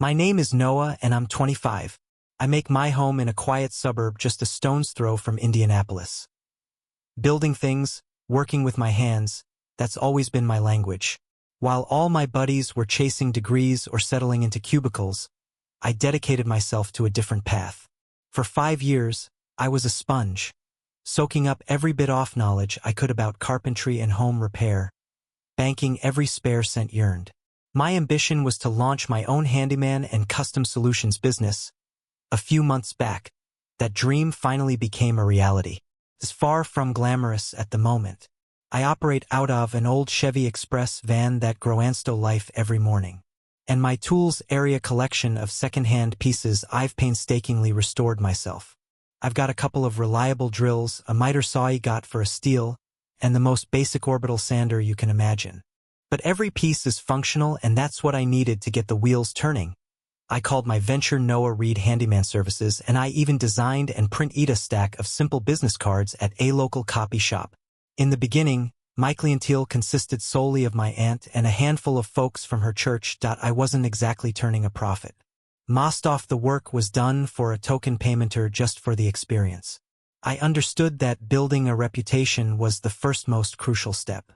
My name is Noah and I'm 25. I make my home in a quiet suburb just a stone's throw from Indianapolis. Building things, working with my hands, that's always been my language. While all my buddies were chasing degrees or settling into cubicles, I dedicated myself to a different path. For 5 years, I was a sponge, soaking up every bit of knowledge I could about carpentry and home repair, banking every spare cent yearned. My ambition was to launch my own handyman and custom solutions business. A few months back, that dream finally became a reality. It's far from glamorous at the moment. I operate out of an old Chevy Express van that groansto life every morning. And my tools area collection of second-hand pieces I've painstakingly restored myself. I've got a couple of reliable drills, a miter saw I got for a steel, and the most basic orbital sander you can imagine. But every piece is functional, and that's what I needed to get the wheels turning. I called my venture Noah Reed Handyman Services, and I even designed and printed a stack of simple business cards at a local copy shop. In the beginning, my clientele consisted solely of my aunt and a handful of folks from her church. I wasn't exactly turning a profit. Most of the work was done for a token paymenter just for the experience. I understood that building a reputation was the first most crucial step.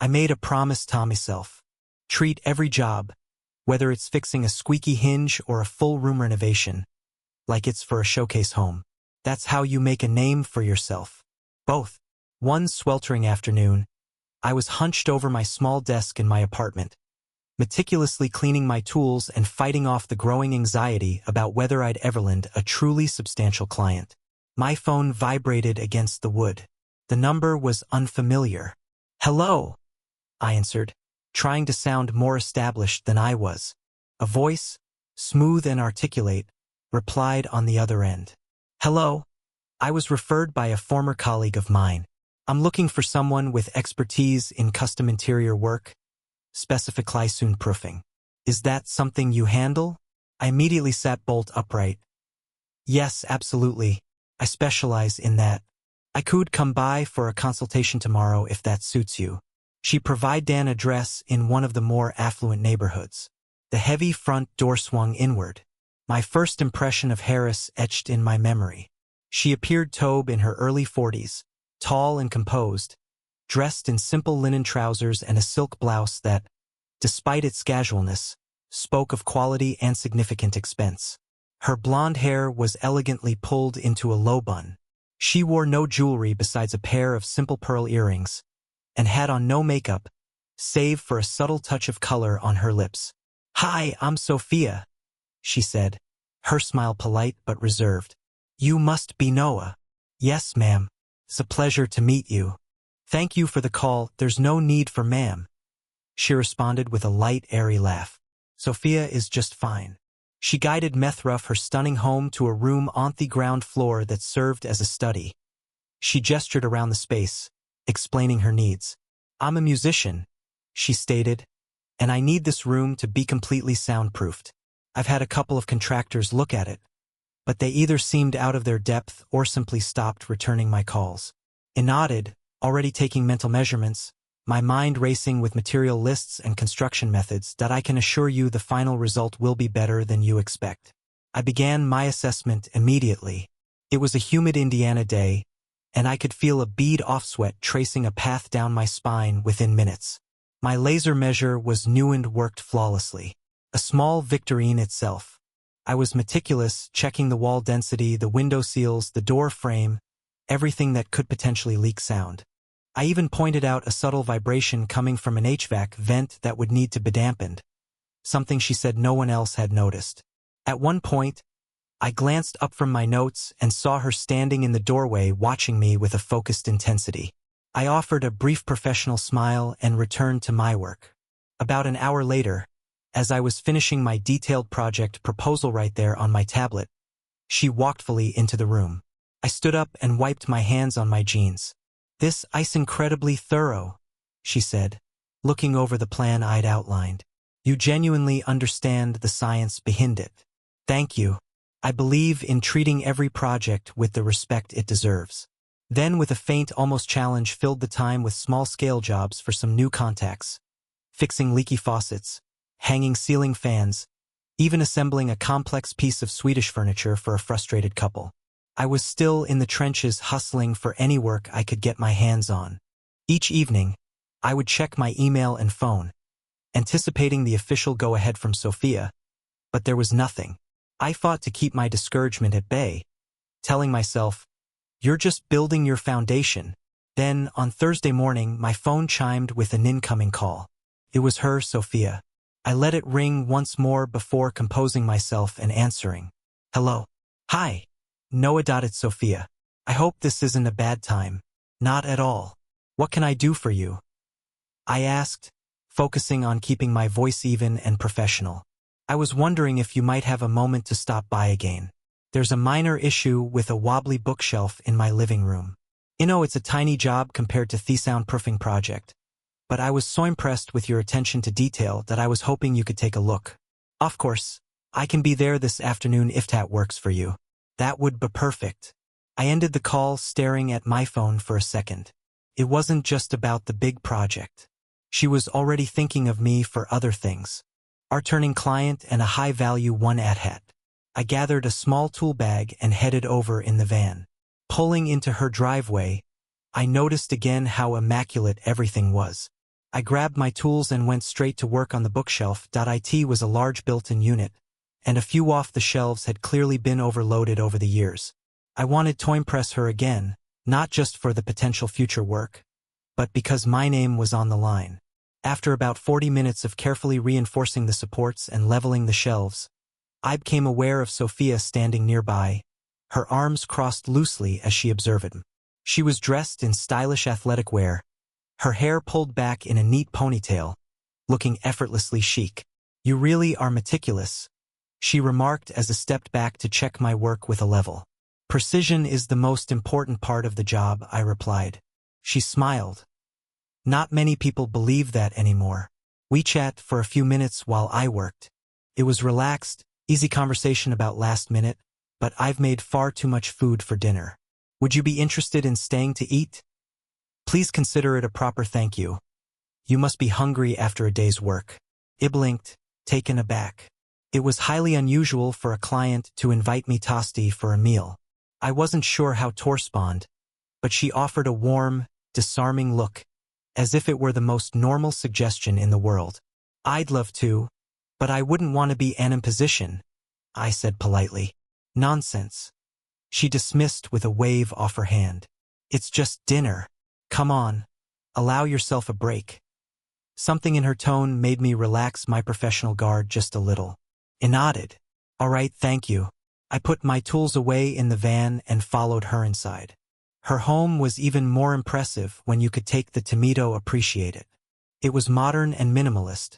I made a promise to myself. Treat every job, whether it's fixing a squeaky hinge or a full room renovation, like it's for a showcase home. That's how you make a name for yourself. Both. One sweltering afternoon, I was hunched over my small desk in my apartment, meticulously cleaning my tools and fighting off the growing anxiety about whether I'd ever land a truly substantial client. My phone vibrated against the wood. The number was unfamiliar. "Hello," I answered, trying to sound more established than I was. A voice, smooth and articulate, replied on the other end. "Hello. I was referred by a former colleague of mine. I'm looking for someone with expertise in custom interior work, specifically soundproofing. Is that something you handle?" I immediately sat bolt upright. "Yes, absolutely. I specialize in that. I could come by for a consultation tomorrow if that suits you." She provided an address in one of the more affluent neighborhoods. The heavy front door swung inward. My first impression of Harris etched in my memory. She appeared Tobe in her early 40s, tall and composed, dressed in simple linen trousers and a silk blouse that, despite its casualness, spoke of quality and significant expense. Her blonde hair was elegantly pulled into a low bun. She wore no jewelry besides a pair of simple pearl earrings, and had on no makeup, save for a subtle touch of color on her lips. "Hi, I'm Sophia," she said, her smile polite but reserved. "You must be Noah." "Yes, ma'am. It's a pleasure to meet you." "Thank you for the call. There's no need for ma'am," she responded with a light, airy laugh. "Sophia is just fine." She guided Methruff her stunning home to a room on the ground floor that served as a study. She gestured around the space, explaining her needs. "I'm a musician," she stated, "and I need this room to be completely soundproofed. I've had a couple of contractors look at it, but they either seemed out of their depth or simply stopped returning my calls." I nodded, already taking mental measurements, my mind racing with material lists and construction methods that I can assure you the final result will be better than you expect. I began my assessment immediately. It was a humid Indiana day, and I could feel a bead of sweat tracing a path down my spine within minutes. My laser measure was new and worked flawlessly. A small victory in itself. I was meticulous, checking the wall density, the window seals, the door frame, everything that could potentially leak sound. I even pointed out a subtle vibration coming from an HVAC vent that would need to be dampened, something she said no one else had noticed. At one point, I glanced up from my notes and saw her standing in the doorway watching me with a focused intensity. I offered a brief professional smile and returned to my work. About an hour later, as I was finishing my detailed project proposal right there on my tablet, she walked fully into the room. I stood up and wiped my hands on my jeans. "This is incredibly thorough," she said, looking over the plan I'd outlined. "You genuinely understand the science behind it." "Thank you. I believe in treating every project with the respect it deserves." Then, with a faint, almost challenge, filled the time with small-scale jobs for some new contacts. Fixing leaky faucets, hanging ceiling fans, even assembling a complex piece of Swedish furniture for a frustrated couple. I was still in the trenches hustling for any work I could get my hands on. Each evening, I would check my email and phone, anticipating the official go-ahead from Sophia, but there was nothing. I fought to keep my discouragement at bay, telling myself, "You're just building your foundation." Then, on Thursday morning, my phone chimed with an incoming call. It was her, Sophia. I let it ring once more before composing myself and answering. "Hello." "Hi." "Noah." It's Sophia. "I hope this isn't a bad time." "Not at all. What can I do for you?" I asked, focusing on keeping my voice even and professional. "I was wondering if you might have a moment to stop by again. There's a minor issue with a wobbly bookshelf in my living room. It's a tiny job compared to the soundproofing project, but I was so impressed with your attention to detail that I was hoping you could take a look." "Of course, I can be there this afternoon if that works for you." "That would be perfect." I ended the call staring at my phone for a second. It wasn't just about the big project. She was already thinking of me for other things. Our turning client and a high-value one-at-hat. I gathered a small tool bag and headed over in the van. Pulling into her driveway, I noticed again how immaculate everything was. I grabbed my tools and went straight to work on the bookshelf. It was a large built-in unit, and a few off the shelves had clearly been overloaded over the years. I wanted to impress her again, not just for the potential future work, but because my name was on the line. After about 40 minutes of carefully reinforcing the supports and leveling the shelves, I became aware of Sophia standing nearby, her arms crossed loosely as she observed me. She was dressed in stylish athletic wear, her hair pulled back in a neat ponytail, looking effortlessly chic. "You really are meticulous," she remarked as I stepped back to check my work with a level. "Precision is the most important part of the job," I replied. She smiled. "Not many people believe that anymore." We chat for a few minutes while I worked. It was relaxed, easy conversation about last minute, but I've made far too much food for dinner. "Would you be interested in staying to eat? Please consider it a proper thank you. You must be hungry after a day's work." I blinked, taken aback. It was highly unusual for a client to invite me toasty for a meal. I wasn't sure how to respond, but she offered a warm, disarming look, as if it were the most normal suggestion in the world. "I'd love to, but I wouldn't want to be an imposition," I said politely. "Nonsense." She dismissed with a wave off her hand. "It's just dinner. Come on, allow yourself a break." Something in her tone made me relax my professional guard just a little. I nodded. "All right, thank you." I put my tools away in the van and followed her inside. Her home was even more impressive when you could take the time to appreciate it. It was modern and minimalist,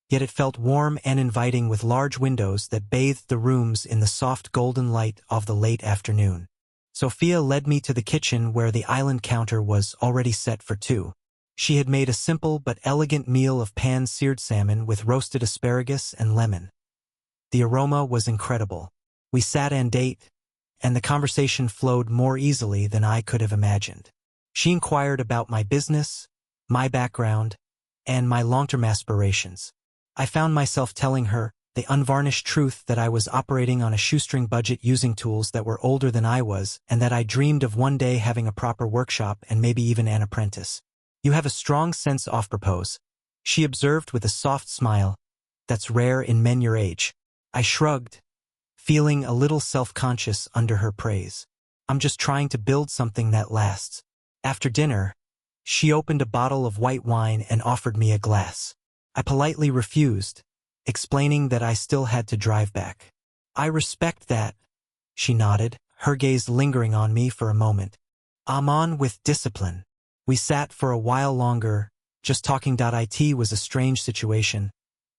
yet it felt warm and inviting with large windows that bathed the rooms in the soft golden light of the late afternoon. Sophia led me to the kitchen where the island counter was already set for two. She had made a simple but elegant meal of pan-seared salmon with roasted asparagus and lemon. The aroma was incredible. We sat and ate, and the conversation flowed more easily than I could have imagined. She inquired about my business, my background, and my long-term aspirations. I found myself telling her the unvarnished truth that I was operating on a shoestring budget using tools that were older than I was, and that I dreamed of one day having a proper workshop and maybe even an apprentice. "You have a strong sense of purpose," she observed with a soft smile. "That's rare in men your age." I shrugged, feeling a little self-conscious under her praise. "I'm just trying to build something that lasts." After dinner, she opened a bottle of white wine and offered me a glass. I politely refused, explaining that I still had to drive back. "I respect that," she nodded, her gaze lingering on me for a moment. "I'm on with discipline." We sat for a while longer, just talking. It was a strange situation,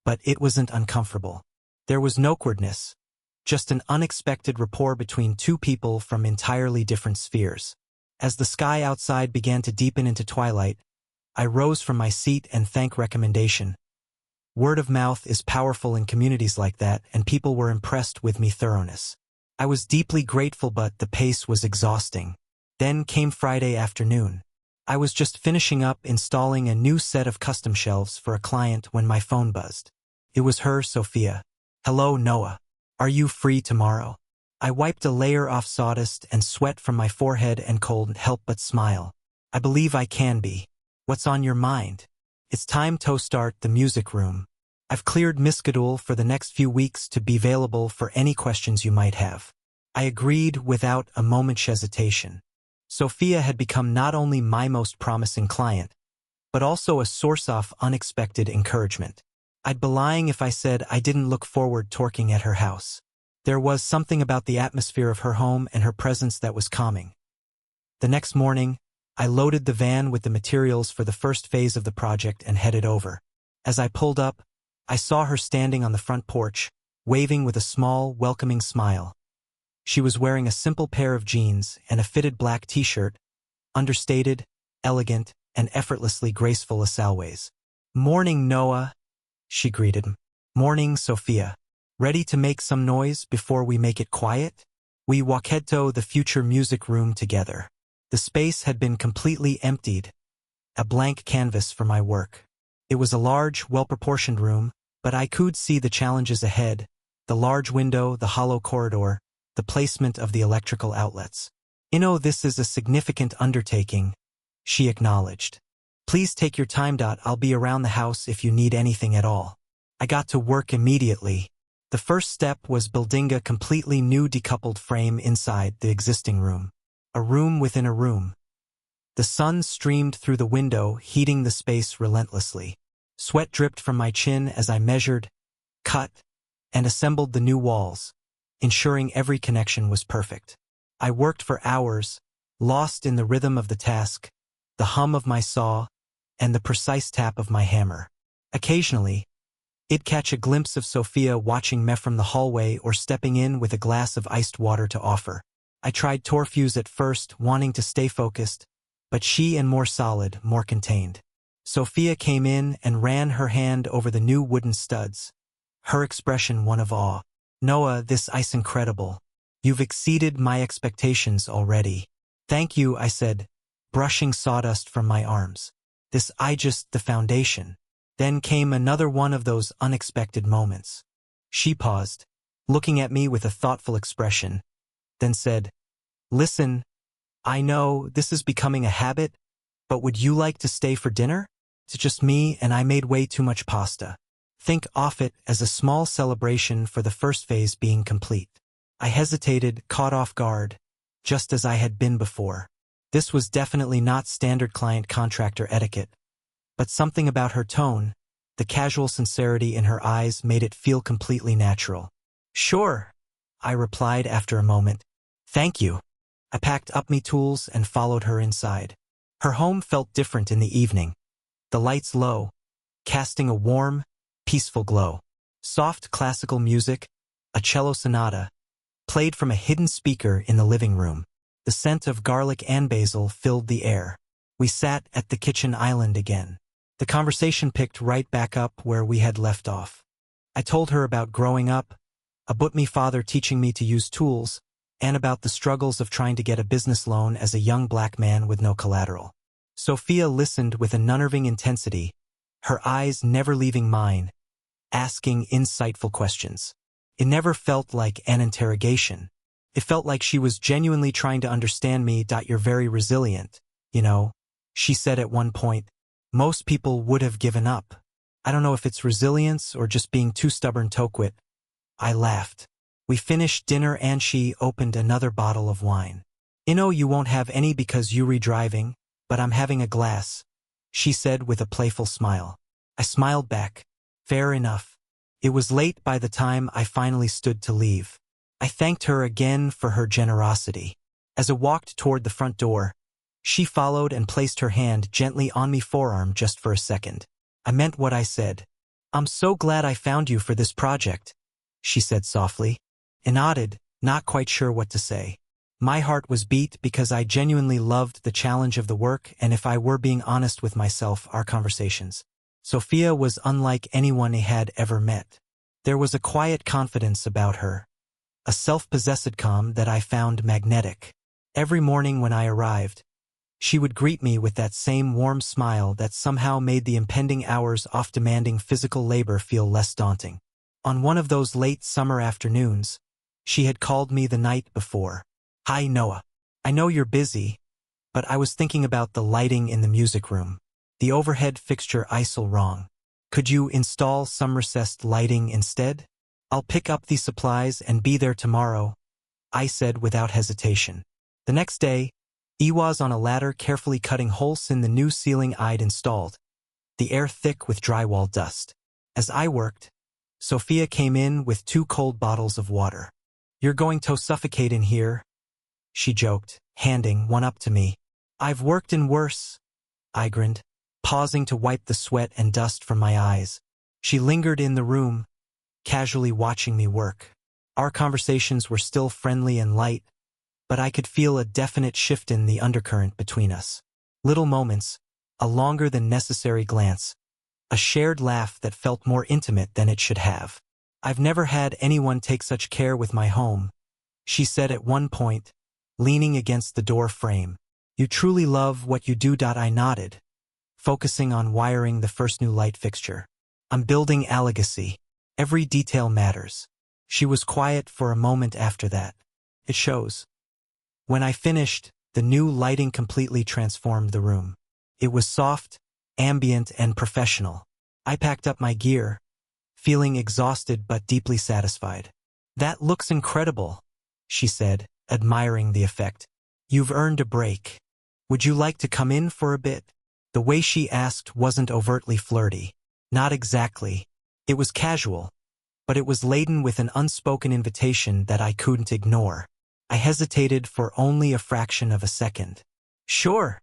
but it wasn't uncomfortable. There was no awkwardness, just an unexpected rapport between two people from entirely different spheres. As the sky outside began to deepen into twilight, I rose from my seat and thanked recommendation. Word of mouth is powerful in communities like that, and people were impressed with me thoroughness. I was deeply grateful, but the pace was exhausting. Then came Friday afternoon. I was just finishing up installing a new set of custom shelves for a client when my phone buzzed. It was her, Sophia. Hello, Noah. Are you free tomorrow? I wiped a layer off sawdust and sweat from my forehead and couldn't help but smile. I believe I can be. What's on your mind? It's time to start the music room. I've cleared my schedule for the next few weeks to be available for any questions you might have. I agreed without a moment's hesitation. Sophia had become not only my most promising client, but also a source of unexpected encouragement. I'd be lying if I said I didn't look forward to working at her house. There was something about the atmosphere of her home and her presence that was calming. The next morning, I loaded the van with the materials for the first phase of the project and headed over. As I pulled up, I saw her standing on the front porch, waving with a small, welcoming smile. She was wearing a simple pair of jeans and a fitted black t-shirt, understated, elegant, and effortlessly graceful as always. "Morning, Noah," she greeted him. "Morning, Sophia. Ready to make some noise before we make it quiet?" We walked to the future music room together. The space had been completely emptied, a blank canvas for my work. It was a large, well-proportioned room, but I could see the challenges ahead: the large window, the hollow corridor, the placement of the electrical outlets. This is a significant undertaking," she acknowledged. "Please take your time. I'll be around the house if you need anything at all." I got to work immediately. The first step was building a completely new decoupled frame inside the existing room. A room within a room. The sun streamed through the window, heating the space relentlessly. Sweat dripped from my chin as I measured, cut, and assembled the new walls, ensuring every connection was perfect. I worked for hours, lost in the rhythm of the task, the hum of my saw, and the precise tap of my hammer. Occasionally, I'd catch a glimpse of Sophia watching me from the hallway or stepping in with a glass of iced water to offer. I tried to refuse at first, wanting to stay focused, but she and more solid, more contained. Sophia came in and ran her hand over the new wooden studs, her expression one of awe. "Noah, this is incredible. You've exceeded my expectations already." "Thank you," I said, brushing sawdust from my arms. "This is just the foundation." Then came another one of those unexpected moments. She paused, looking at me with a thoughtful expression, then said, "Listen, I know this is becoming a habit, but would you like to stay for dinner? It's just me and I made way too much pasta. Think of it as a small celebration for the first phase being complete." I hesitated, caught off guard, just as I had been before. This was definitely not standard client-contractor etiquette, but something about her tone, the casual sincerity in her eyes, made it feel completely natural. "Sure," I replied after a moment. "Thank you." I packed up me tools and followed her inside. Her home felt different in the evening, the lights low, casting a warm, peaceful glow. Soft classical music, a cello sonata, played from a hidden speaker in the living room. The scent of garlic and basil filled the air. We sat at the kitchen island again. The conversation picked right back up where we had left off. I told her about growing up, about me father teaching me to use tools, and about the struggles of trying to get a business loan as a young black man with no collateral. Sophia listened with an unnerving intensity, her eyes never leaving mine, asking insightful questions. It never felt like an interrogation. It felt like she was genuinely trying to understand me. "You're very resilient, she said at one point. "Most people would have given up. I don't know if it's resilience or just being too stubborn to quit." I laughed. We finished dinner and she opened another bottle of wine. You won't have any because you're driving, but I'm having a glass," she said with a playful smile. I smiled back. Fair enough. It was late by the time I finally stood to leave. I thanked her again for her generosity. As I walked toward the front door, she followed and placed her hand gently on me forearm just for a second. I meant what I said. "I'm so glad I found you for this project," she said softly. I nodded, not quite sure what to say. My heart was beat because I genuinely loved the challenge of the work, and if I were being honest with myself, our conversations. Sophia was unlike anyone I had ever met. There was a quiet confidence about her, a self-possessed calm that I found magnetic. Every morning when I arrived, she would greet me with that same warm smile that somehow made the impending hours of demanding physical labor feel less daunting. On one of those late summer afternoons, she had called me the night before. "Hi, Noah. I know you're busy, but I was thinking about the lighting in the music room. The overhead fixture ISL wrong. Could you install some recessed lighting instead? I'll pick up the supplies and be there tomorrow," I said without hesitation. The next day, I was on a ladder carefully cutting holes in the new ceiling I'd installed, the air thick with drywall dust. As I worked, Sophia came in with 2 cold bottles of water. "You're going to suffocate in here," she joked, handing one up to me. "I've worked in worse," I grinned, pausing to wipe the sweat and dust from my eyes. She lingered in the room, casually watching me work. Our conversations were still friendly and light, but I could feel a definite shift in the undercurrent between us. Little moments, a longer than necessary glance, a shared laugh that felt more intimate than it should have. "I've never had anyone take such care with my home," she said at one point, leaning against the door frame. "You truly love what you do." I nodded, focusing on wiring the first new light fixture. "I'm building a legacy. Every detail matters." She was quiet for a moment after that. "It shows." When I finished, the new lighting completely transformed the room. It was soft, ambient, and professional. I packed up my gear, feeling exhausted but deeply satisfied. "That looks incredible," she said, admiring the effect. "You've earned a break. Would you like to come in for a bit?" The way she asked wasn't overtly flirty. Not exactly. It was casual, but it was laden with an unspoken invitation that I couldn't ignore. I hesitated for only a fraction of a second. "Sure,"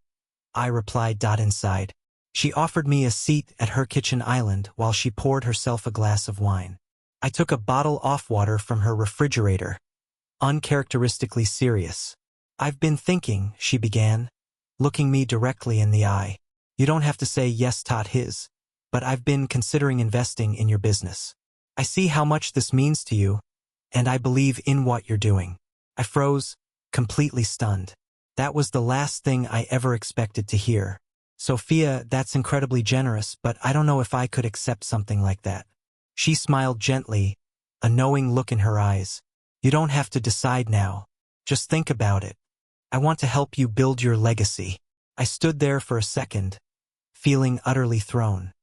I replied. Inside, she offered me a seat at her kitchen island while she poured herself a glass of wine. I took a bottle of water from her refrigerator, uncharacteristically serious. "I've been thinking," she began, looking me directly in the eye. "You don't have to say yes." His, "But I've been considering investing in your business. I see how much this means to you, and I believe in what you're doing." I froze, completely stunned. That was the last thing I ever expected to hear. "Sophia, that's incredibly generous, but I don't know if I could accept something like that." She smiled gently, a knowing look in her eyes. "You don't have to decide now. Just think about it. I want to help you build your legacy." I stood there for a second, feeling utterly thrown.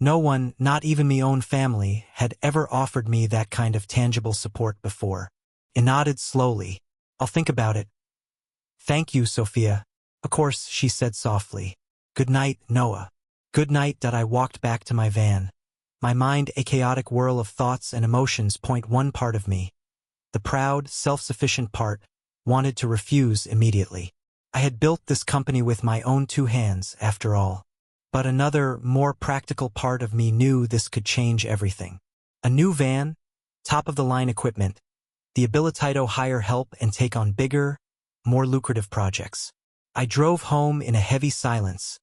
No one, not even my own family, had ever offered me that kind of tangible support before. I nodded slowly. "I'll think about it." "Thank you, Sophia." "Of course," she said softly. "Good night, Noah." "Good night." I walked back to my van, my mind a chaotic whirl of thoughts and emotions. One part of me, the proud, self-sufficient part, wanted to refuse immediately. I had built this company with my own 2 hands, after all. But another, more practical part of me knew this could change everything. A new van, top-of-the-line equipment, the ability to hire help and take on bigger, more lucrative projects. I drove home in a heavy silence,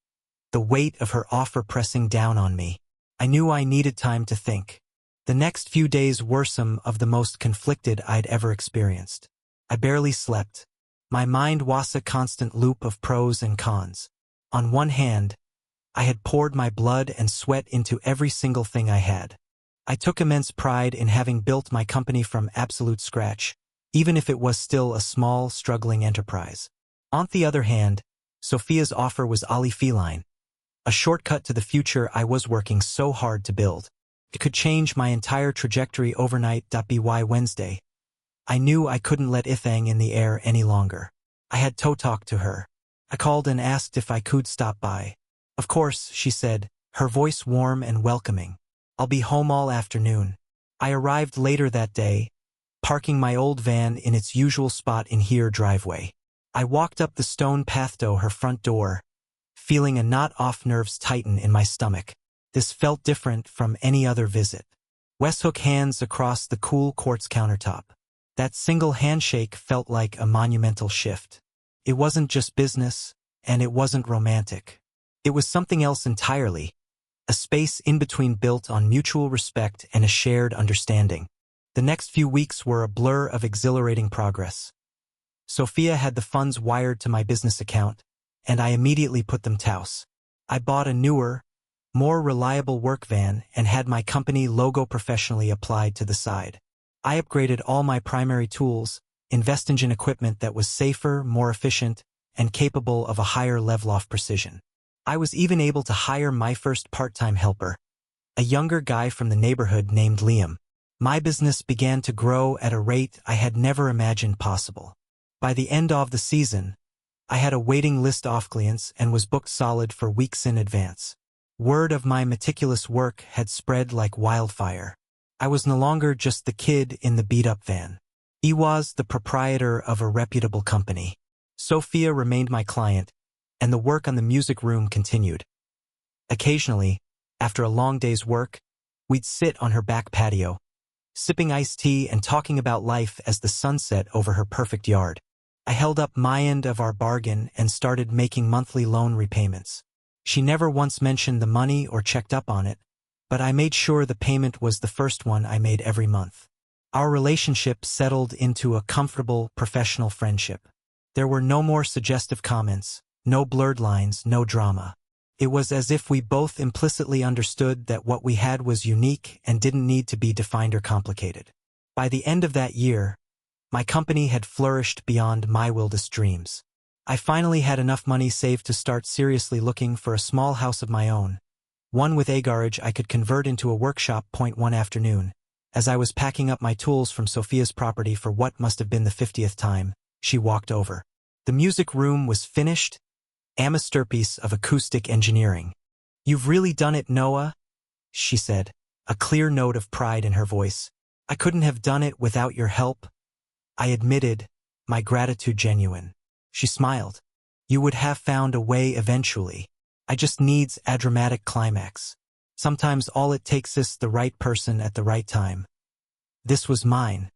the weight of her offer pressing down on me. I knew I needed time to think. The next few days were some of the most conflicted I'd ever experienced. I barely slept. My mind was a constant loop of pros and cons. On one hand, I had poured my blood and sweat into every single thing I had. I took immense pride in having built my company from absolute scratch, even if it was still a small, struggling enterprise. On the other hand, Sophia's offer was feline, a shortcut to the future I was working so hard to build. It could change my entire trajectory overnight. By Wednesday, I knew I couldn't let Ithang in the air any longer. I had to talk to her. I called and asked if I could stop by. "Of course," she said, her voice warm and welcoming. "I'll be home all afternoon." I arrived later that day, parking my old van in its usual spot in her driveway. I walked up the stone path to her front door, feeling a knot of nerves tighten in my stomach. This felt different from any other visit. Wes hook hands across the cool quartz countertop. That single handshake felt like a monumental shift. It wasn't just business, and it wasn't romantic. It was something else entirely, a space in between built on mutual respect and a shared understanding. The next few weeks were a blur of exhilarating progress. Sophia had the funds wired to my business account, and I immediately put them to use. I bought a newer, more reliable work van, and had my company logo professionally applied to the side. I upgraded all my primary tools, investing in equipment that was safer, more efficient, and capable of a higher level of precision. I was even able to hire my first part-time helper, a younger guy from the neighborhood named Liam. My business began to grow at a rate I had never imagined possible. By the end of the season, I had a waiting list of clients and was booked solid for weeks in advance. Word of my meticulous work had spread like wildfire. I was no longer just the kid in the beat-up van. I was the proprietor of a reputable company. Sophia remained my client, and the work on the music room continued. Occasionally, after a long day's work, we'd sit on her back patio, sipping iced tea and talking about life as the sun set over her perfect yard. I held up my end of our bargain and started making monthly loan repayments. She never once mentioned the money or checked up on it, but I made sure the payment was the first one I made every month. Our relationship settled into a comfortable, professional friendship. There were no more suggestive comments, no blurred lines, no drama. It was as if we both implicitly understood that what we had was unique and didn't need to be defined or complicated. By the end of that year, my company had flourished beyond my wildest dreams. I finally had enough money saved to start seriously looking for a small house of my own, one with a garage I could convert into a workshop. One afternoon, as I was packing up my tools from Sophia's property for what must have been the 50th time, she walked over. The music room was finished, a masterpiece of acoustic engineering. "You've really done it, Noah," she said, a clear note of pride in her voice. "I couldn't have done it without your help," I admitted, my gratitude genuine. She smiled. "You would have found a way eventually. I just needs a dramatic climax. Sometimes all it takes is the right person at the right time." This was mine.